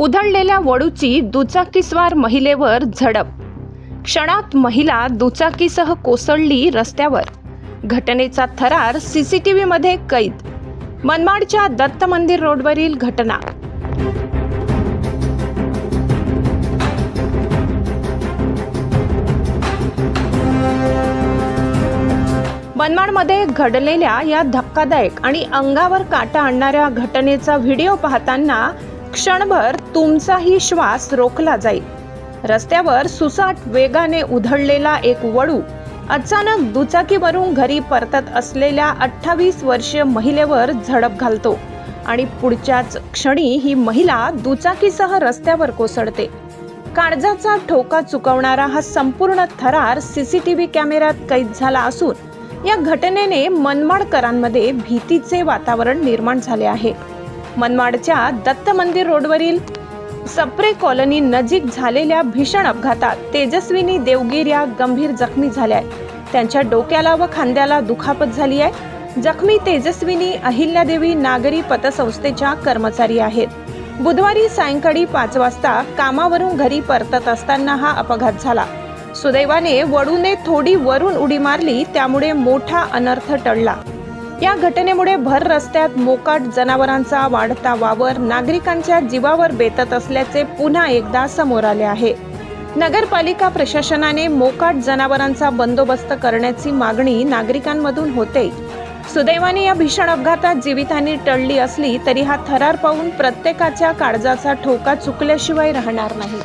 उधळलेल्या वडूची दुचाकीस्वार महिलेवर झडप. क्षणात महिला दुचाकीसह कोसळली रस्त्यावर. घटनेचा थरार सीसीटीव्हीमध्ये कैद. मनमाडच्या दत्त मंदिर रोडवरील घटना. मनमाडमध्ये घडलेल्या या धक्कादायक आणि अंगावर काटा आणणाऱ्या घटनेचा व्हिडिओ पाहताना क्षणभर तुमचाही श्वास रोखला जाईल. रस्त्यावर सुसाट वेगाने उधळलेला एक वडू अचानक दुचाकीवरून घरी परतत असलेल्या 28 वर्षीय महिलेवर झडप घालतो आणि पुढच्याच क्षणी ही महिला दुचाकीसह रस्त्यावर कोसळते. काळजाचा ठोका चुकवणारा हा संपूर्ण थरार सीसीटीव्ही कॅमेऱ्यात कैद झाला असून या घटनेने मनमाडकरांमध्ये भीतीचे वातावरण निर्माण झाले आहे. मनमाडच्या दत्त मंदिर रोडवरील सप्रे कॉलनी नजीक झालेल्या भीषण अपघातात तेजस्विनी देवगीर या गंभीर जखमी झाल्या आहेत. त्यांच्या डोक्याला व खांद्याला दुखापत झाली आहे. जखमी तेजस्विनी अहिल्यादेवी नागरी पतसंस्थेच्या कर्मचारी आहेत. बुधवारी सायंकाळी 5 वाजता कामावरून घरी परतत असताना हा अपघात झाला. सुदैवाने वडूने थोडी वरून उडी मारली, त्यामुळे मोठा अनर्थ टळला. या घटनेमुळे भर रस्त्यात मोकाट जनावरांचा वाढता वावर नागरिकांच्या जीवावर बेतत असल्याचे पुन्हा एकदा समोर आले आहे. नगरपालिका प्रशासनाने मोकाट जनावरांचा बंदोबस्त करण्याची मागणी नागरिकांमधून होते. सुदैवाने या भीषण अपघातात जीवितहानी टळली असली तरी हा थरार पाहून प्रत्येकाच्या काळजाचा ठोका चुकल्याशिवाय राहणार नाही.